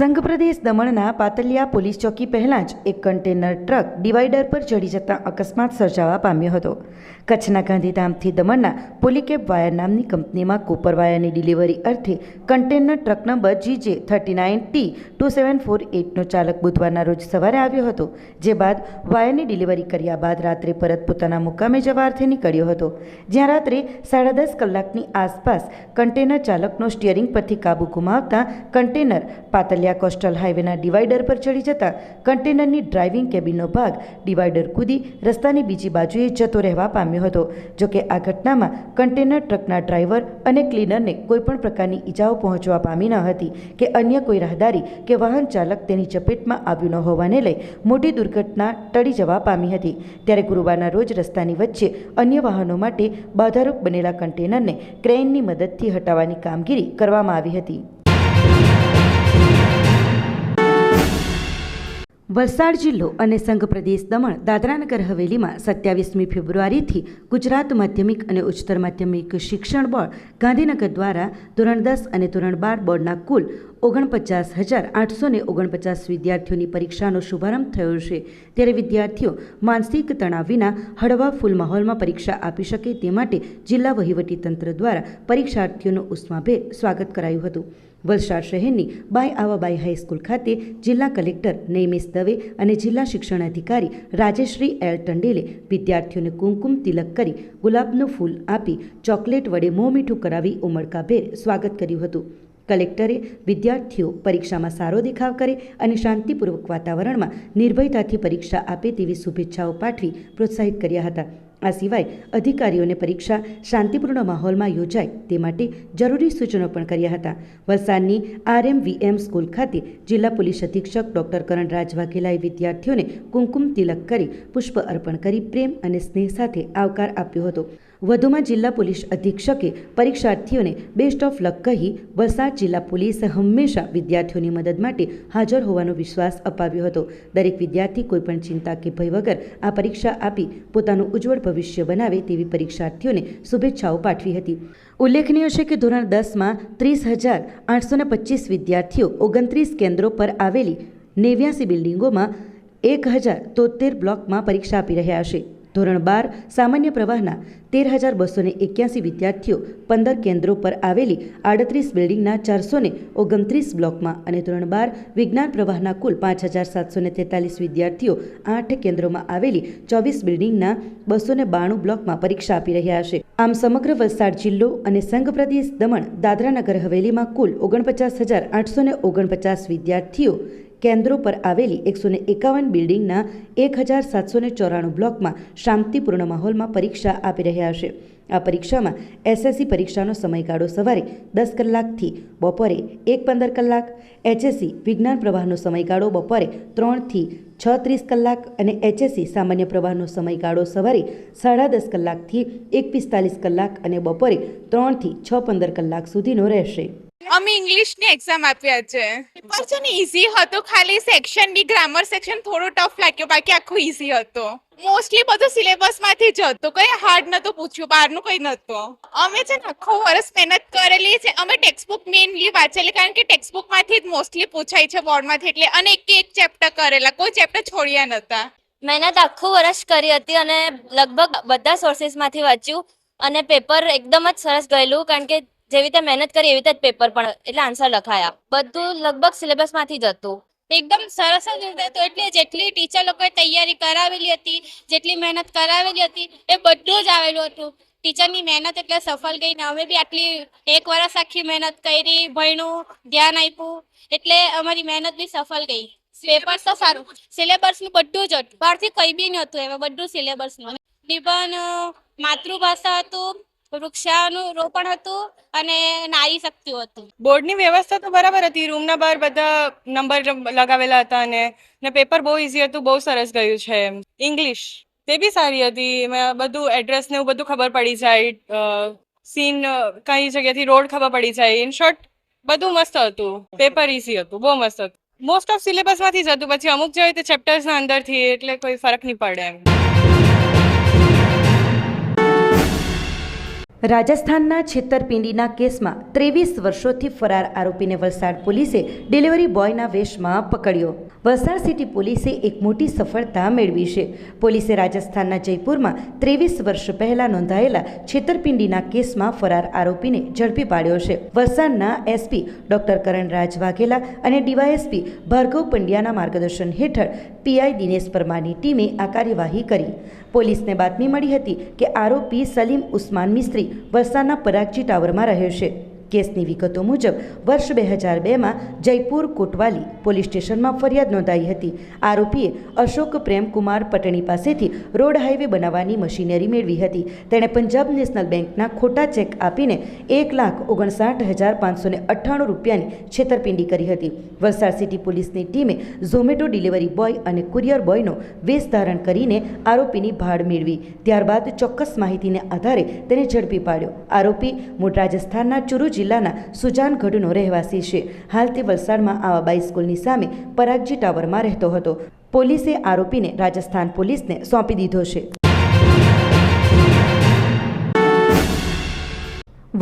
સંઘપ્રદેશ દમણના પાતલિયા પોલીસ ચોકી પહેલાં જ એક કન્ટેનર ટ્રક ડિવાઈડર પર ચડી જતાં અકસ્માત સર્જાવા પામ્યો હતો. કચ્છના ગાંધીધામથી દમણના પોલીકેબ વાયર નામની કંપનીમાં કોપર વાયરની ડિલિવરી અર્થે કન્ટેનર ટ્રક નંબર GJ39T2748નો ચાલક બુધવારના રોજ સવારે આવ્યો હતો. જે બાદ વાયરની ડિલિવરી કર્યા બાદ રાત્રે પરત પોતાના મુકામે જવા અર્થે નીકળ્યો હતો. જ્યાં રાત્રે 10:30 કલાકની આસપાસ કન્ટેનર ચાલકનો સ્ટીયરિંગ પરથી કાબુ ગુમાવતા કન્ટેનર પાતલિયા કોસ્ટલ હાઈવેના ડિવાઈડર પર ચડી જતા કન્ટેનરની ડ્રાઇવિંગ કેબિનનો ભાગ ડિવાઈડર કૂદી રસ્તાની બીજી બાજુએ જતો રહેવા પામ્યો હતો. જોકે આ ઘટનામાં કન્ટેનર ટ્રકના ડ્રાઈવર અને ક્લીનરને કોઈપણ પ્રકારની ઈજાઓ પહોંચવા પામી ન હતી કે અન્ય કોઈ રાહદારી કે વાહન ચાલક તેની ચપેટમાં આવ્યું ન હોવાને લઈ મોટી દુર્ઘટના ટળી જવા પામી હતી. ત્યારે ગુરુવારના રોજ રસ્તાની વચ્ચે અન્ય વાહનો માટે બાધારૂપ બનેલા કન્ટેનરને ક્રેઇનની મદદથી હટાવવાની કામગીરી કરવામાં આવી હતી. વલસાડ જિલ્લો અને સંઘપ્રદેશ દમણ દાદરાનગર હવેલીમાં 27મી ફેબ્રુઆરીથી ગુજરાત માધ્યમિક અને ઉચ્ચતર માધ્યમિક શિક્ષણ બોર્ડ ગાંધીનગર દ્વારા ધોરણ 10 અને ધોરણ 12 બોર્ડના કુલ 49,849 વિદ્યાર્થીઓની પરીક્ષાનો શુભારંભ થયો છે. ત્યારે વિદ્યાર્થીઓ માનસિક તણાવ વિના હળવા ફૂલ માહોલમાં પરીક્ષા આપી શકે તે માટે જિલ્લા વહીવટીતંત્ર દ્વારા પરીક્ષાર્થીઓનું ઉષ્માભેર સ્વાગત કરાયું હતું. વલસાડ શહેરની બાય આવાબાઈ હાઈસ્કૂલ ખાતે જિલ્લા કલેક્ટર નૈમેશ દવે અને જિલ્લા શિક્ષણ અધિકારી રાજેશ્રી એલ ટંડેલે વિદ્યાર્થીઓને કુમકુમ તિલક કરી ગુલાબનું ફૂલ આપી ચોકલેટ વડે મોં મીઠું કરાવી ઉમળકાભેર સ્વાગત કર્યું હતું. કલેક્ટરે વિદ્યાર્થીઓ પરીક્ષામાં સારો દેખાવ કરે અને શાંતિપૂર્વક વાતાવરણમાં નિર્ભયતાથી પરીક્ષા આપે તેવી શુભેચ્છાઓ પાઠવી પ્રોત્સાહિત કર્યા હતા. આ સિવાય અધિકારીઓને પરીક્ષા શાંતિપૂર્ણ માહોલમાં યોજાય તે માટે જરૂરી સૂચનો પણ કર્યા હતા. વલસાડની RMVM સ્કૂલ ખાતે જિલ્લા પોલીસ અધિક્ષક ડૉક્ટર કરણરાજ વાઘેલાએ વિદ્યાર્થીઓને કુમકુમ તિલક કરી પુષ્પ અર્પણ કરી પ્રેમ અને સ્નેહ સાથે આવકાર આપ્યો હતો. વધુમાં જિલ્લા પોલીસ અધિક્ષકે પરીક્ષાર્થીઓને બેસ્ટ ઓફ લક કહી વલસાડ જિલ્લા પોલીસ હંમેશા વિદ્યાર્થીઓની મદદ માટે હાજર હોવાનો વિશ્વાસ અપાવ્યો હતો. દરેક વિદ્યાર્થી કોઈપણ ચિંતા કે ભય વગર આ પરીક્ષા આપી પોતાનું ઉજ્જવળ ભવિષ્ય બનાવે તેવી પરીક્ષાર્થીઓને શુભેચ્છાઓ પાઠવી હતી. ઉલ્લેખનીય છે કે ધોરણ 10માં 30,825 વિદ્યાર્થીઓ 29 કેન્દ્રો પર આવેલી 89 બિલ્ડિંગોમાં 1,073 બ્લોકમાં પરીક્ષા આપી રહ્યા છે. ધોરણ 12 સામાન્ય પ્રવાહના 13,281 વિદ્યાર્થીઓ 15 કેન્દ્રો પર આવેલી 38 બિલ્ડિંગના 429 બ્લોકમાં અને ધોરણ 12 વિજ્ઞાન પ્રવાહના કુલ 5,743 વિદ્યાર્થીઓ 8 કેન્દ્રોમાં આવેલી 24 બિલ્ડિંગના 292 બ્લોકમાં પરીક્ષા આપી રહ્યા છે. આમ સમગ્ર વલસાડ જિલ્લો અને સંઘપ્રદેશ દમણ દાદરાનગર હવેલીમાં કુલ 49,849 વિદ્યાર્થીઓ કેન્દ્રો પર આવેલી 151 બિલ્ડિંગના 1,794 બ્લોકમાં શાંતિપૂર્ણ માહોલમાં પરીક્ષા આપી રહ્યા છે. આ પરીક્ષામાં SSC પરીક્ષાનો સમયગાળો સવારે 10 કલાકથી બપોરે 1:15 કલાક, HSC વિજ્ઞાન પ્રવાહનો સમયગાળો બપોરે 3 થી 6:30 કલાક અને HSC સામાન્ય પ્રવાહનો સમયગાળો સવારે 10:30 કલાકથી 1:45 કલાક અને બપોરે 3 થી 6:15 કલાક સુધીનો રહેશે. અમે ઇંગ્લિશની એક્ઝામ આપ્યા છે. પેપર છે ને ઈઝી હતો, ખાલી સેક્શન ની ગ્રામર સેક્શન થોડો ટફ લાગ્યો, બાકી આખું ઈઝી હતો. મોસ્ટલી બધું સિલેબસ માંથી જ હતું, કઈ હાર્ડ નતું પૂછ્યું, બહારનું કઈ નતું. અમે છે ને આખો વર્ષ મહેનત કરેલી છે. અમે ટેક્સ્ટબુક મેઇનલી વાંચેલી, કારણ કે ટેક્સ્ટબુક માંથી જ મોસ્ટલી પૂછાય છે બોર્ડમાંથી, એટલે અને એક ચેપ્ટર કરેલા, કોઈ ચેપ્ટર છોડ્યા નતા. મહેનત આખું વર્ષ કરી હતી અને લગભગ બધા સોર્સિસમાંથી વાંચ્યું અને પેપર એકદમ જ સરસ ગયેલું, કારણ કે જેવી રીતે મહેનત કરી એવી રીતે જ પેપર પણ એટલે આન્સર લખાયા. બધું લગભગ સિલેબસમાંથી જ હતું. એકદમ સરસ જ હતું. એટલે જેટલી ટીચર લોકોએ તૈયારી કરાવેલી હતી, જેટલી મહેનત કરાવેલી હતી એ બધું જ આવેલું હતું. ટીચરની મહેનત એટલે સફળ ગઈ ને અમે બી આટલી એક વર્ષ આખી મહેનત કરી, ભણ્યું, ધ્યાન આપ્યું, એટલે અમારી મહેનત બી સફળ ગઈ. પેપર તો સારું, સિલેબસનું બધું જ હતું, બહારથી કંઈ બી નહોતું, એમાં બધું સિલેબસનું. નિબંધ, માતૃભાષા હતું, વૃક્ષારોપણ હતું અને નારી શક્તિ હતું. બોર્ડની વ્યવસ્થા તો બરાબર હતી. રૂમના બહાર બધા નંબર લગાવેલા હતા અને પેપર બહુ ઇઝી હતું, બહુ સરસ ગયું છે. ઇંગ્લિશ તે બી સારી હતી. એમાં બધું એડ્રેસ ને એવું બધું ખબર પડી જાય, સીન કઈ જગ્યાથી રોડ ખબર પડી જાય. ઇન શોર્ટ બધું મસ્ત હતું. પેપર ઇઝી હતું, બહુ મસ્ત હતું. મોસ્ટ ઓફ સિલેબસમાંથી જ હતું, પછી અમુક જે હોય તે ચેપ્ટર્સના અંદરથી, એટલે કોઈ ફરક નહીં પડે એમ. રાજસ્થાનના છેતરપિંડીના કેસમાં 23 વર્ષોથી ફરાર આરોપીને વલસાડ પોલીસે ડિલિવરી બોયના વેશમાં પકડ્યો. વલસાડ સિટી પોલીસે એક મોટી સફળતા મેળવી છે. પોલીસે રાજસ્થાનના જયપુરમાં 23 વર્ષ પહેલા નોંધાયેલા છેતરપિંડીના કેસમાં ફરાર આરોપીને ઝડપી પાડ્યો છે. વલસાડના એસપી ડોક્ટર કરણરાજ વાઘેલા અને ડીવાયએસપી ભાર્ગવ પંડ્યાના માર્ગદર્શન હેઠળ પીઆઈ દિનેશ પરમારની ટીમે આ કાર્યવાહી કરી. પોલીસને બાતમી મળી હતી કે આરોપી સલીમ ઉસ્માન મિસ્ત્રી વલસાડના પરાગજી ટાવરમાં રહે છે. કેસની વિગતો મુજબ વર્ષ 2002માં જયપુર કોટવાલી પોલીસ સ્ટેશનમાં ફરિયાદ નોંધાઈ હતી. આરોપીએ અશોક પ્રેમકુમાર પટણી પાસેથી રોડ હાઈવે બનાવવાની મશીનરી મેળવી હતી. તેણે પંજાબ નેશનલ બેંકના ખોટા ચેક આપીને 1,59,598 રૂપિયાની છેતરપિંડી કરી હતી. વલસાડ સિટી પોલીસની ટીમે ઝોમેટો ડિલિવરી બોય અને કુરિયર બોયનો વેશ ધારણ કરીને આરોપીની ભાળ મેળવી. ત્યારબાદ ચોક્કસ માહિતીને આધારે તેને ઝડપી પાડ્યો. આરોપી મૂળ રાજસ્થાનના ચુરુ જિલ્લાના સુજાનગઢનો રહેવાસી છે. હાલ તે વલસાડમાં આવાબાઈ સ્કૂલની સામે પરાગજી ટાવરમાં રહેતો હતો. પોલીસે આરોપીને રાજસ્થાન પોલીસને સોંપી દીધો છે.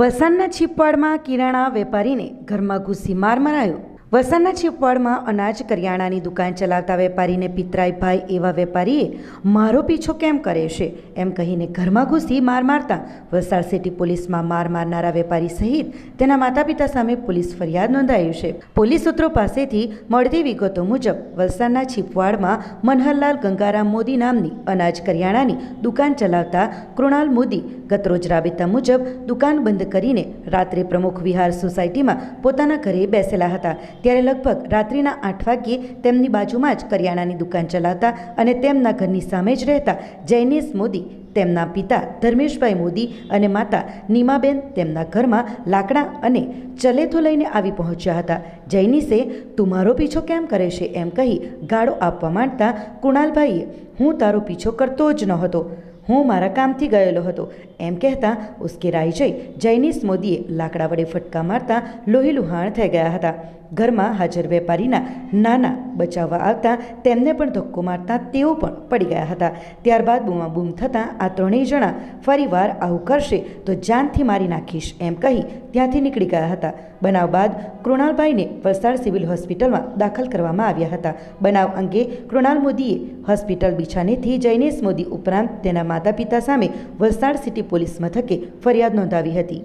વલસાડના છીપવાડમાં કિરાણા વેપારીને ઘરમાં ઘૂસી માર મરાયો. વલસાડના છીપવાડમાં અનાજ કરિયાણાની દુકાન ચલાવતા વેપારીને પિતરાઈ ભાઈ એવા વેપારીએ મારો પીછો કેમ કરે છે એમ કહીને ઘરમાં ઘૂસી માર મારતા વલસાડ સિટી પોલીસમાં માર મારનારા વેપારી સહિત તેના માતા પિતા સામે પોલીસ ફરિયાદ નોંધાઈ છે. પોલીસ સૂત્રો પાસેથી મળતી વિગતો મુજબ વલસાડના છીપવાડમાં મનહરલાલ ગંગારામ મોદી નામની અનાજ કરિયાણાની દુકાન ચલાવતા કૃણાલ મોદી ગતરોજ રાબેતા મુજબ દુકાન બંધ કરીને રાત્રે પ્રમુખ વિહાર સોસાયટીમાં પોતાના ઘરે બેસેલા હતા. ત્યારે લગભગ રાત્રિના 8 વાગ્યે તેમની બાજુમાં જ કરિયાણાની દુકાન ચલાવતા અને તેમના ઘરની સામે જ રહેતા જૈનેશ મોદી, તેમના પિતા ધર્મેશભાઈ મોદી અને માતા નીમાબેન તેમના ઘરમાં લાકડા અને ચલેથો લઈને આવી પહોંચ્યા હતા. જૈનીશે તું મારો પીછો કેમ કરે છે એમ કહી ગાળો આપવા માંડતા કૃણાલભાઈએ હું તારો પીછો કરતો જ નહોતો, હું મારા કામથી ગયેલો હતો એમ કહેતા ઉશ્કેરાઈ જઈ જૈનેશ મોદીએ લાકડા વડે ફટકા મારતા લોહીલુહાણ થઈ ગયા હતા. ઘરમાં હાજર વેપારીના નાના બચાવવા આવતા તેમને પણ ધક્કો મારતા તેઓ પણ પડી ગયા હતા. ત્યારબાદ બૂમાબૂમ થતાં આ ત્રણેય જણા ફરીવાર આવું કરશે તો જાનથી મારી નાખીશ એમ કહી ત્યાંથી નીકળી ગયા હતા. બનાવ બાદ કૃણાલભાઈને વલસાડ સિવિલ હોસ્પિટલમાં દાખલ કરવામાં આવ્યા હતા. બનાવ અંગે કૃણાલ મોદીએ હોસ્પિટલ બિછાનેથી જૈનેશ મોદી ઉપરાંત તેના માતા પિતા સામે વલસાડ સિટી પોલીસ મથકે ફરિયાદ નોંધાવી હતી.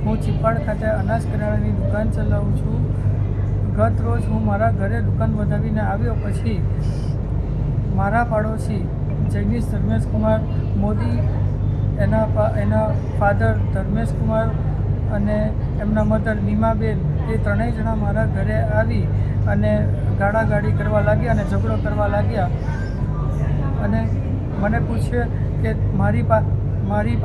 હું ચીપાડ ખાતે અનાજ કરિયાણાની દુકાન ચલાવું છું. ગત રોજ હું મારા ઘરે દુકાન વધાવીને આવ્યો પછી મારા પાડોશી જગદીશ ધર્મેશકુમાર મોદી, એના ફાધર ધર્મેશકુમાર અને એમના મધર નીમાબેન એ ત્રણેય જણા મારા ઘરે આવી અને ગાળાગાળી કરવા લાગ્યા અને ઝઘડો કરવા લાગ્યા અને મને પૂછ્યું કે મારી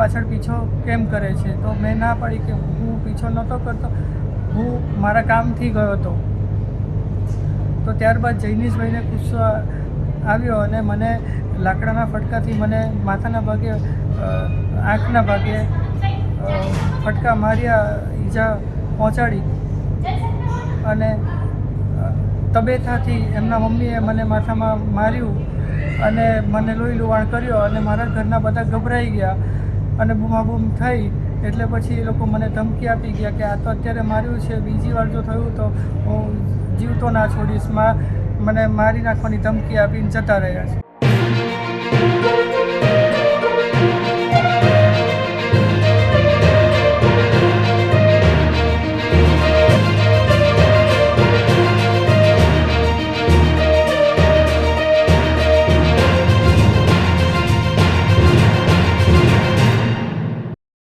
પાછળ પીછો કેમ કરે છે. તો મેં ના પાડી કે હું પીછો નહોતો કરતો, હું મારા કામથી ગયો હતો. તો ત્યારબાદ જૈનીશભાઈને ગુસ્સો આવ્યો અને મને લાકડાના ફટકાથી મને માથાના ભાગે આંખના ભાગે ફટકા માર્યા, ઈજા પહોંચાડી અને તબેથાથી એમના મમ્મીએ મને માથામાં માર્યું અને મને લોહી લુહાણ કર્યો અને મારા ઘરના બધા ગભરાઈ ગયા અને બૂમાબૂમ થઈ. એટલે પછી એ લોકો મને ધમકી આપી ગયા કે આ તો અત્યારે માર્યું છે, બીજી વાર જો થયું તો હું જીવતો ના છોડીશ. મને મારી નાખવાની ધમકી આપીને જતા રહ્યા છે.